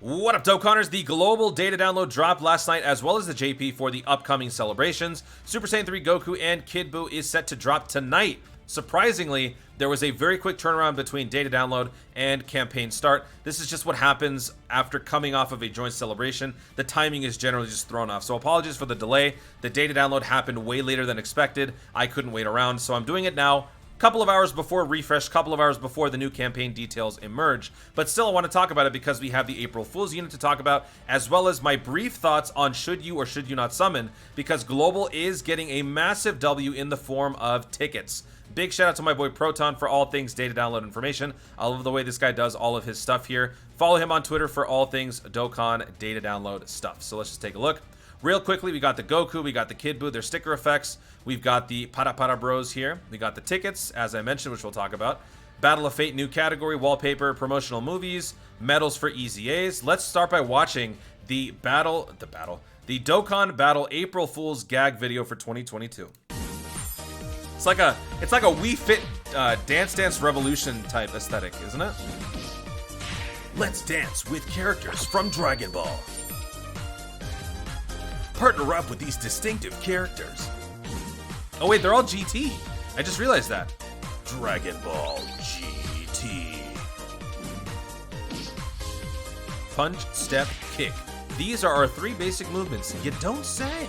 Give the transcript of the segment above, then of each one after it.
What up, Dokkaners? The global data download dropped last night, as well as the JP for the upcoming celebrations. Super Saiyan 3 Goku and Kid Buu is set to drop tonight. Surprisingly, there was a very quick turnaround between data download and campaign start. This is just what happens after coming off of a joint celebration. The timing is generally just thrown off. So apologies for the delay. The data download happened way later than expected. I couldn't wait around, so I'm doing it now. Couple of hours before refresh, couple of hours before the new campaign details emerge. But still, I want to talk about it because we have the April Fool's unit to talk about, as well as my brief thoughts on should you or should you not summon, because Global is getting a massive W in the form of tickets. Big shout out to my boy Proton for all things data download information. I love the way this guy does all of his stuff here. Follow him on Twitter for all things Dokkan data download stuff. So let's just take a look. Real quickly, we got the Goku, we got the Kid Buu, their sticker effects. We've got the Para Para Bros here. We got the tickets, as I mentioned, which we'll talk about. Battle of Fate, new category, wallpaper, promotional movies, medals for EZAs. Let's start by watching the Dokkan Battle April Fool's gag video for 2022. It's like a Wii Fit Dance Dance Revolution type aesthetic, isn't it? Let's dance with characters from Dragon Ball. Partner up with these distinctive characters. Oh wait, they're all GT. I just realized that. Dragon Ball GT. Punch, step, kick. These are our three basic movements. You don't say.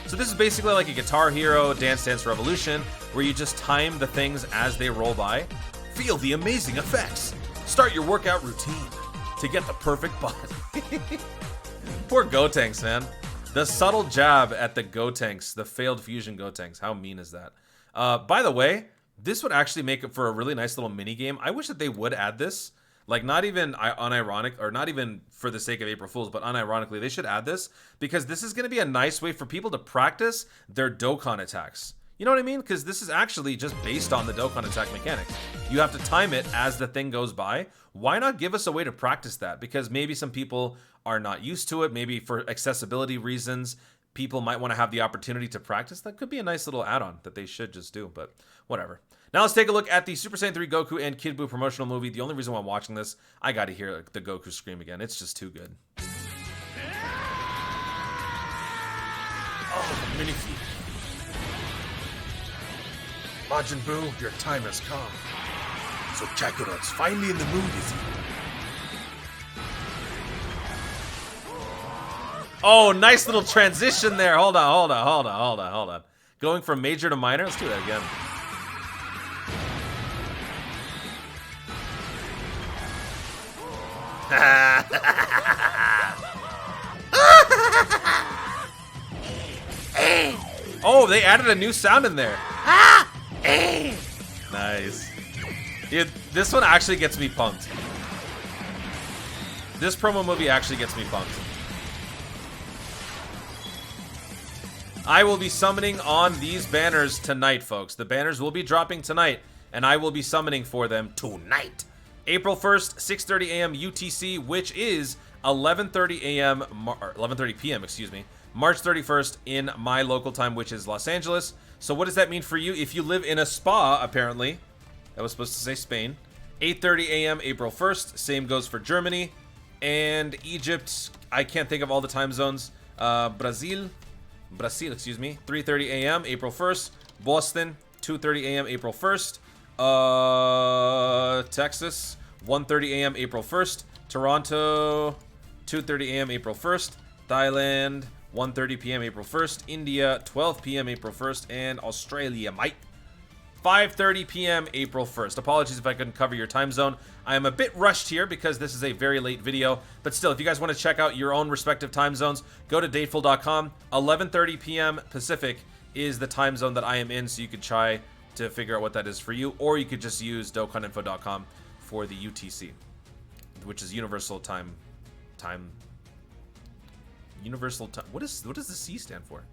So this is basically like a Guitar Hero Dance Dance Revolution, where you just time the things as they roll by. Feel the amazing effects. Start your workout routine to get the perfect body. Poor Gotenks, man. The subtle jab at the Gotenks, the failed fusion Gotenks. How mean is that? By the way, this would actually make it for a really nice little mini game. I wish that they would add this. Like, not even unironic, or not even for the sake of April Fools, but unironically, they should add this, because this is going to be a nice way for people to practice their Dokkan attacks. You know what I mean? Because this is actually just based on the Dokkan attack mechanic. You have to time it as the thing goes by. Why not give us a way to practice that? Because maybe some people are not used to it. Maybe for accessibility reasons, people might want to have the opportunity to practice. That could be a nice little add-on that they should just do, but whatever. Now let's take a look at the Super Saiyan 3 Goku and Kid Buu promotional movie. The only reason why I'm watching this, I got to hear the Goku scream again. It's just too good. Oh, Minifeet. Majin Buu, your time has come. So Kakarot's finally in the mood, is he? Oh, nice little transition there. Hold on. Going from major to minor. Let's do that again. Oh, they added a new sound in there. Nice. Dude, this one actually gets me pumped. This promo movie actually gets me pumped. I will be summoning on these banners tonight, folks. The banners will be dropping tonight, and I will be summoning for them tonight. April 1st, 6:30 a.m. UTC, which is 11:30 a.m. 11:30 p.m. excuse me. March 31st in my local time, which is Los Angeles. So what does that mean for you? If you live in a spa, apparently, that was supposed to say Spain. 8:30 a.m. April 1st. Same goes for Germany and Egypt. I can't think of all the time zones. Brazil, excuse me. 3:30 a.m. April 1st. Boston, 2:30 a.m. April 1st. Texas, 1:30 a.m. April 1st. Toronto, 2:30 a.m. April 1st. Thailand, 1:30 p.m. April 1st. India, 12 p.m. April 1st. And Australia, mate, 5:30 p.m. April 1st. Apologies if I couldn't cover your time zone. I am a bit rushed here because this is a very late video. But still, if you guys want to check out your own respective time zones, go to dateful.com. 11:30 p.m. Pacific is the time zone that I am in, so you could try to figure out what that is for you. Or you could just use DokkanInfo.com for the UTC, which is Universal Time. Universal Time. What does the C stand for?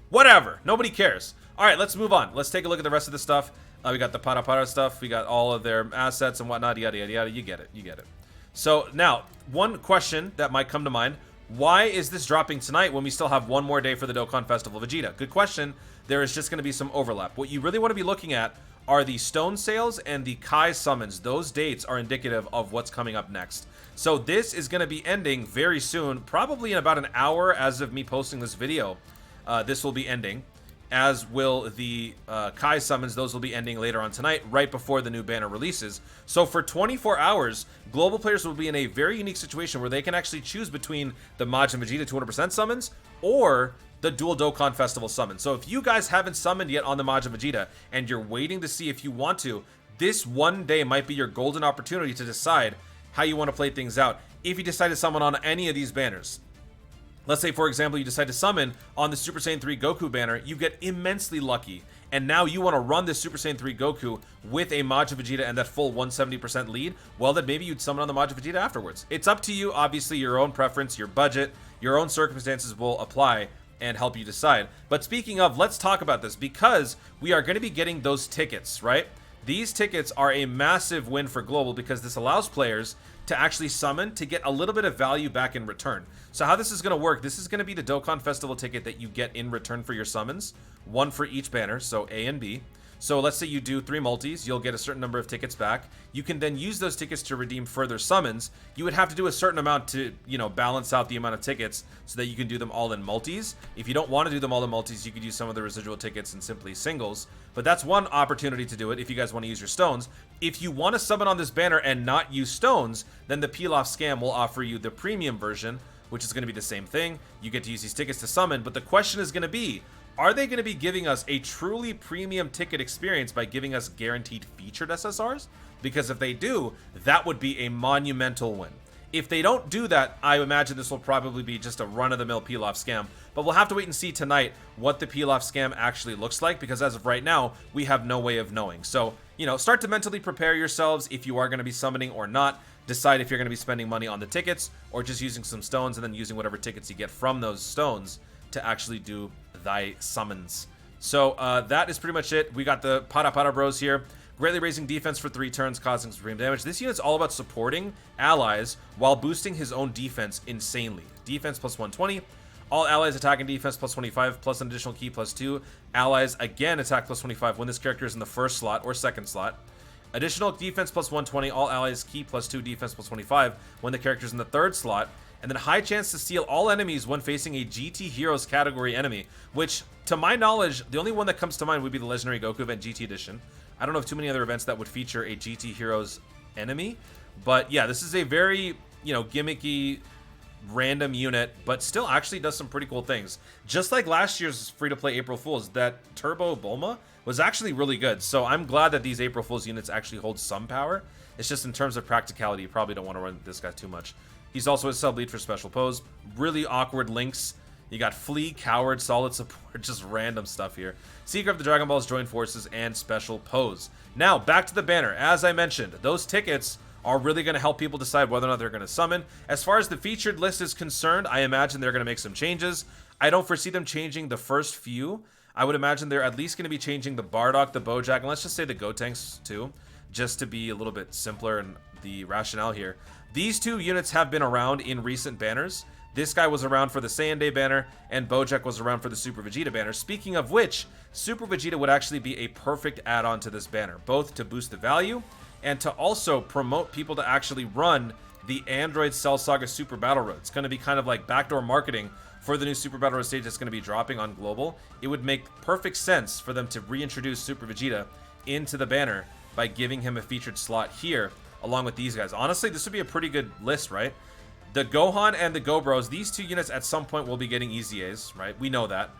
Whatever. Nobody cares. All right, let's move on. Let's take a look at the rest of the stuff. We got the Para Para stuff. We got all of their assets and whatnot. Yada, yada, yada. You get it. You get it. So now, one question that might come to mind. Why is this dropping tonight when we still have one more day for the Dokkan Festival Vegeta? Good question. There is just going to be some overlap. What you really want to be looking at are the stone sales and the Kai summons. Those dates are indicative of what's coming up next. So this is going to be ending very soon, probably in about an hour as of me posting this video. This will be ending, as will the Kai summons. Those will be ending later on tonight, right before the new banner releases. So for 24 hours, global players will be in a very unique situation where they can actually choose between the Majin Vegeta 200% summons or the dual Dokkan Festival summon. So if you guys haven't summoned yet on the Majin Vegeta and you're waiting to see if you want to, this one day might be your golden opportunity to decide how you want to play things out. If you decide to summon on any of these banners, let's say, for example, you decide to summon on the Super Saiyan 3 Goku banner, you get immensely lucky, and now you want to run this Super Saiyan 3 Goku with a Majin Vegeta and that full 170% lead, well, then maybe you'd summon on the Majin Vegeta afterwards. It's up to you. Obviously, your own preference, your budget, your own circumstances will apply and help you decide. But speaking of, let's talk about this, because we are going to be getting those tickets, right? These tickets are a massive win for Global because this allows players to actually summon to get a little bit of value back in return. So how this is going to work, this is going to be the Dokkan Festival ticket that you get in return for your summons, one for each banner, so A and B. So let's say you do 3 multis, you'll get a certain number of tickets back. You can then use those tickets to redeem further summons. You would have to do a certain amount to, you know, balance out the amount of tickets so that you can do them all in multis. If you don't want to do them all in multis, you could use some of the residual tickets in simply singles. But that's one opportunity to do it if you guys want to use your stones. If you want to summon on this banner and not use stones, then the Peel-Off Scam will offer you the premium version, which is going to be the same thing. You get to use these tickets to summon, but the question is going to be, are they going to be giving us a truly premium ticket experience by giving us guaranteed featured SSRs? Because if they do, that would be a monumental win. If they don't do that, I imagine this will probably be just a run-of-the-mill peel-off scam. But we'll have to wait and see tonight what the peel-off scam actually looks like, because as of right now, we have no way of knowing. So, you know, start to mentally prepare yourselves if you are going to be summoning or not. Decide if you're going to be spending money on the tickets or just using some stones and then using whatever tickets you get from those stones to actually do thy summons. So that is pretty much it. We got the Para Bros here. Greatly raising defense for 3 turns, causing supreme damage. This unit's all about supporting allies while boosting his own defense insanely. Defense plus 120. All allies attack and defense plus 25, plus an additional key plus 2. Allies again attack plus 25 when this character is in the first slot or second slot. Additional defense plus 120. All allies key plus 2, defense plus 25 when the character is in the third slot. And then high chance to steal all enemies when facing a GT Heroes category enemy, which, to my knowledge, the only one that comes to mind would be the Legendary Goku event GT Edition. I don't know of too many other events that would feature a GT Heroes enemy. But yeah, this is a very, you know, gimmicky, random unit, but still actually does some pretty cool things. Just like last year's free-to-play April Fools, that Turbo Bulma was actually really good. So I'm glad that these April Fools units actually hold some power. It's just in terms of practicality, you probably don't want to run this guy too much. He's also a sub lead for special pose. Really awkward links. You got Flea, Coward, Solid Support, just random stuff here. Seeker of the Dragon Balls, Join Forces, and Special Pose. Now, back to the banner. As I mentioned, those tickets are really going to help people decide whether or not they're going to summon. As far as the featured list is concerned, I imagine they're going to make some changes. I don't foresee them changing the first few. I would imagine they're at least going to be changing the Bardock, the Bojack, and let's just say the Gotenks too, just to be a little bit simpler in the rationale here. These 2 units have been around in recent banners. This guy was around for the Saiyan Day banner, and Bojack was around for the Super Vegeta banner. Speaking of which, Super Vegeta would actually be a perfect add-on to this banner, both to boost the value and to also promote people to actually run the Android Cell Saga Super Battle Road. It's going to be kind of like backdoor marketing for the new Super Battle Road stage that's going to be dropping on Global. It would make perfect sense for them to reintroduce Super Vegeta into the banner by giving him a featured slot here, along with these guys. Honestly, this would be a pretty good list, right? The Gohan and the Go-Bros, these 2 units at some point will be getting easy A's, right? We know that.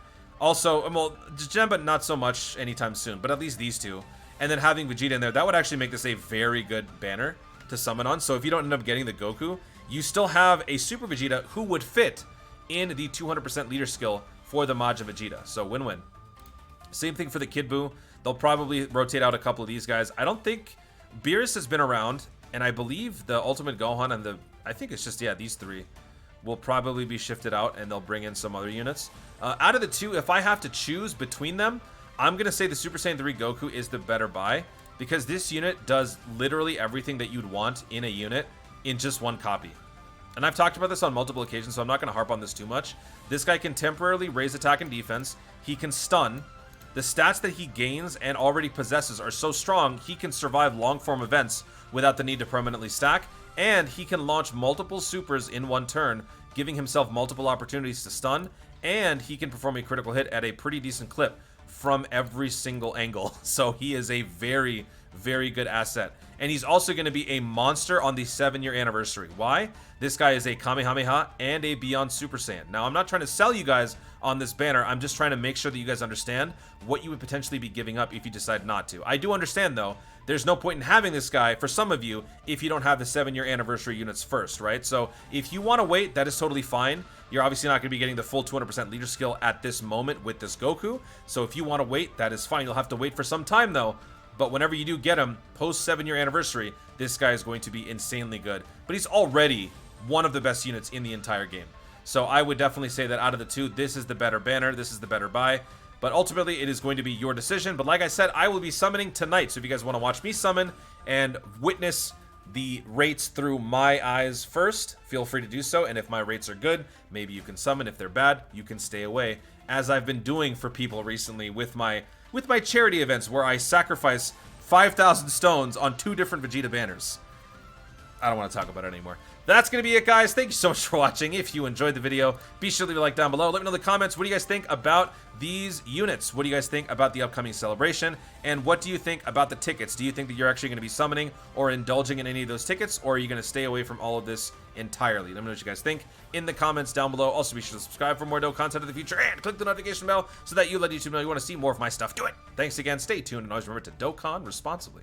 Also, well, Jemba not so much anytime soon, but at least these 2. And then having Vegeta in there, that would actually make this a very good banner to summon on. So if you don't end up getting the Goku, you still have a Super Vegeta who would fit in the 200% leader skill for the Majin Vegeta. So win-win. Same thing for the Kid Buu. They'll probably rotate out a couple of these guys. I don't think Beerus has been around, and I believe the Ultimate Gohan and I think it's just, yeah, these 3 will probably be shifted out, and they'll bring in some other units. Out of the 2, if I have to choose between them, I'm going to say the Super Saiyan 3 Goku is the better buy, because this unit does literally everything that you'd want in a unit in just one copy. And I've talked about this on multiple occasions, so I'm not going to harp on this too much. This guy can temporarily raise attack and defense. He can stun. The stats that he gains and already possesses are so strong, he can survive long-form events without the need to permanently stack. and he can launch multiple supers in one turn, giving himself multiple opportunities to stun, and he can perform a critical hit at a pretty decent clip from every single angle. So he is a very, very good asset. And he's also going to be a monster on the 7-year anniversary. Why? This guy is a Kamehameha and a Beyond Super Saiyan. Now, I'm not trying to sell you guys on this banner. I'm just trying to make sure that you guys understand what you would potentially be giving up if you decide not to. I do understand, though, there's no point in having this guy, for some of you, if you don't have the 7-year anniversary units first, right? So if you want to wait, that is totally fine. You're obviously not going to be getting the full 200% leader skill at this moment with this Goku. So if you want to wait, that is fine. You'll have to wait for some time, though. But whenever you do get him, post 7-year anniversary, this guy is going to be insanely good. But he's already one of the best units in the entire game. So I would definitely say that out of the two, this is the better banner, this is the better buy. But ultimately, it is going to be your decision. But like I said, I will be summoning tonight. So if you guys want to watch me summon and witness the rates through my eyes first, feel free to do so. And if my rates are good, maybe you can summon. If they're bad, you can stay away. As I've been doing for people recently with my charity events, where I sacrifice 5,000 stones on 2 different Vegeta banners. I don't want to talk about it anymore. That's going to be it, guys. Thank you so much for watching. If you enjoyed the video, be sure to leave a like down below. Let me know in the comments, what do you guys think about these units? What do you guys think about the upcoming celebration? And what do you think about the tickets? Do you think that you're actually going to be summoning or indulging in any of those tickets? Or are you going to stay away from all of this entirely? Let me know what you guys think in the comments down below. Also, be sure to subscribe for more dope content in the future. And click the notification bell so that you let YouTube know you want to see more of my stuff. Do it! Thanks again. Stay tuned. And always remember to Dokkan responsibly.